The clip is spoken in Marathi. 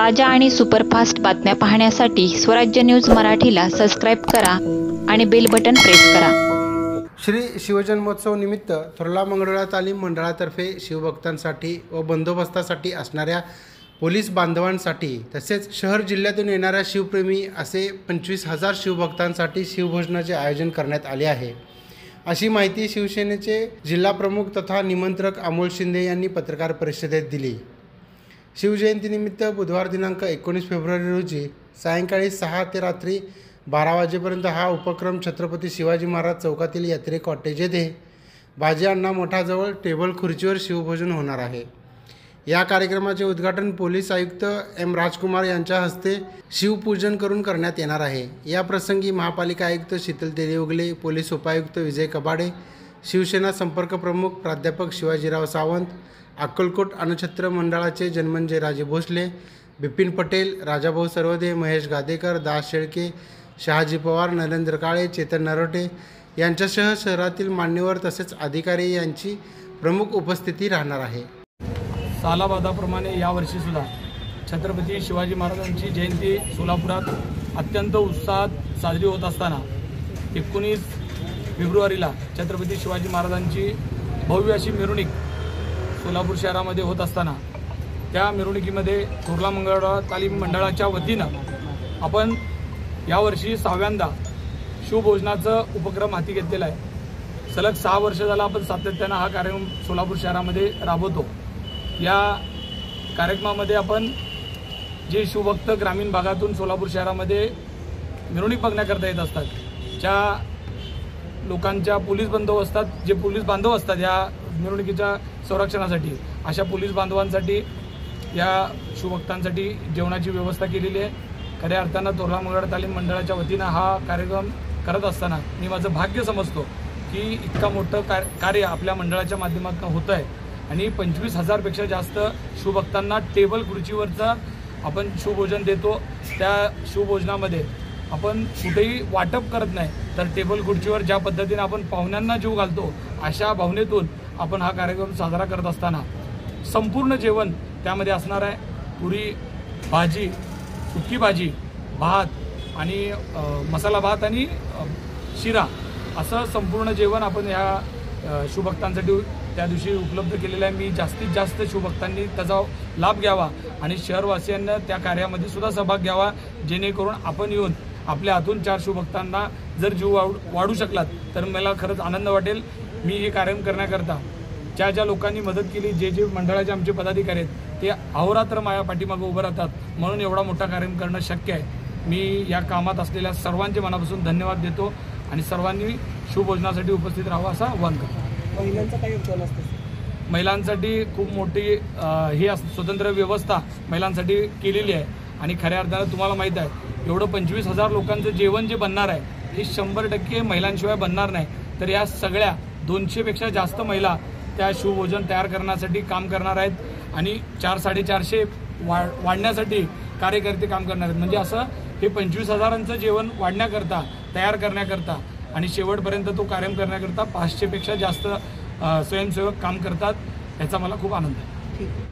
ताज्या आणि सुपरफास्ट बातम्या पाहण्यासाठी स्वराज्य न्यूज मराठीला सबस्क्राईब करा आणि बेल बटन प्रेस करा। श्री शिवजन्मोत्सव निमित्त थोरला मंगळवेढा तालीम मंडळातर्फे शिवभक्तांसाठी व बंदोबस्तासाठी असणाऱ्या पोलीस बांधवांसाठी तसेच शहर जिल्ह्यातून येणाऱ्या शिवप्रेमी असे 25,000 शिवभक्तांसाठी शिवभोजनाचे आयोजन करण्यात आले आहे, अशी माहिती शिवसेनेचे जिल्हा प्रमुख तथा निमंत्रक अमोल शिंदे यांनी पत्रकार परिषदेत दिली। शिवजयंतीनिमित्त बुधवार दिनांक 19 फेब्रुवारी रोजी सायंकाळी 6 ते रात्री 12 वाजेपर्यंत हा उपक्रम छत्रपती शिवाजी महाराज चौकातील यात्रे कॉटेज येथे बाजी अण्णा मोठाजवळ टेबल खुर्चीवर शिवभोजन होणार आहे। या कार्यक्रमाचे उद्घाटन पोलीस आयुक्त एम राजकुमार यांच्या हस्ते शिवपूजन करून करण्यात येणार आहे। या प्रसंगी महापालिका आयुक्त शीतल देवगले, पोलीस उपायुक्त विजय कबाडे, शिवसेना संपर्क प्रमुख प्राध्यापक शिवाजीराव सावंत, अक्कलकोट अणुछत्र मंडळाचे जन्मंजय राजे भोसले, बिपिन पटेल, राजाभाऊ सरवदे, महेश गादेकर, दास शेळके, शहाजी पवार, नरेंद्र काळे, चेतन नरोटे यांच्यासह शहरातील मान्यवर तसेच अधिकारी यांची प्रमुख उपस्थिती राहणार आहे। सालाबादाप्रमाणे यावर्षी सुद्धा छत्रपती शिवाजी महाराजांची जयंती सोलापुरात अत्यंत उत्साहात साजरी होत असताना 19 फेब्रुवारीला छत्रपती शिवाजी महाराजांची भव्य अशी मिरवणूक सोलापूर शहरामध्ये होत असताना त्या मिरवणुकीमध्ये थोरला मंगळवेढा तालीम मंडळाच्या वतीनं आपण यावर्षी 6व्यांदा शिवभोजनाचं उपक्रम हाती घेतलेला आहे। सलग 6 वर्ष झाला आपण सातत्यानं हा कार्यक्रम सोलापूर शहरामध्ये राबवतो। या कार्यक्रमामध्ये आपण जे शिवभक्त ग्रामीण भागातून सोलापूर शहरामध्ये मिरवणूक बघण्याकरता येत असतात, ज्या लोकांच्या पोलीस बंदोबस्तात जे पोलीस बांधव असतात या मिरवणुकीच्या संरक्षणासाठी, अशा पोलीस बांधवांसाठी या शिवभक्तांसाठी जेवणाची व्यवस्था केलेली आहे। खऱ्या अर्थानं थोरला मंगळवेढा तालीम मंडळाच्या वतीनं हा कार्यक्रम करत असताना मी माझं भाग्य समजतो की इतका मोठं कार्य आपल्या मंडळाच्या माध्यमातून होतं आहे आणि 25,000पेक्षा जास्त शिवभक्तांना टेबल खुर्चीवरचं आपण शिवभोजन देतो। त्या शिवभोजनामध्ये आपण कुठेही वाटप करत नाही, तर टेबल खुर्चीवर ज्या पद्धतीने आपण पाहुण्यांना जीव घालतो अशा भावनेतून आपण हा कार्यक्रम साजरा करत असताना संपूर्ण जेवण त्यामध्ये असणार आहे। पुरी, भाजी, सुकी भाजी, भात आणि मसाला भात आणि शिरा असं संपूर्ण जेवण आपण ह्या शिवभक्तांसाठी त्या दिवशी उपलब्ध केलेलं आहे। मी जास्तीत जास्त शिवभक्तांनी त्याचा लाभ घ्यावा आणि शहरवासियांना त्या कार्यामध्ये सुद्धा सहभाग घ्यावा, जेणेकरून आपण येऊन आपल्या हातून 4 शिवभक्तांना जर जीव वाढू शकलात तर मला खरंच आनंद वाटेल। मी हे कार्यक्रम करण्याकरता ज्या लोकांनी मदत केली, जे मंडळाचे आमचे पदाधिकारी आहेत ते अहोरात्र माझ्या पाठीमागे उभं राहतात, म्हणून एवढा मोठा कार्यक्रम करणं शक्य आहे। मी या कामात असलेल्या सर्वांचे मनापासून धन्यवाद देतो आणि सर्वांनी शिवभोजनासाठी उपस्थित राहावं असं आवाहन करतो। महिलांचं काय योगदान असतं? महिलांसाठी खूप मोठी ही स्वतंत्र व्यवस्था महिलांसाठी केलेली आहे आणि खऱ्या अर्थानं तुम्हाला माहीत आहे एवढं 25,000 लोकांचं जेवण जे बनणार आहे हे 100% महिलांशिवाय बनणार नाही। तर या सगळ्या 200पेक्षा जास्त महिला त्या शिवभोजन तयार करण्यासाठी काम करणार आहेत आणि 400-450 वाढण्यासाठी कार्यकर्ते काम करणार आहेत। म्हणजे असं हे 25,000चं जेवण वाढण्याकरता, तयार करण्याकरता आणि शेवटपर्यंत तो कार्यक्रम करण्याकरता 500पेक्षा जास्त स्वयंसेवक काम करतात, याचा मला खूप आनंद आहे।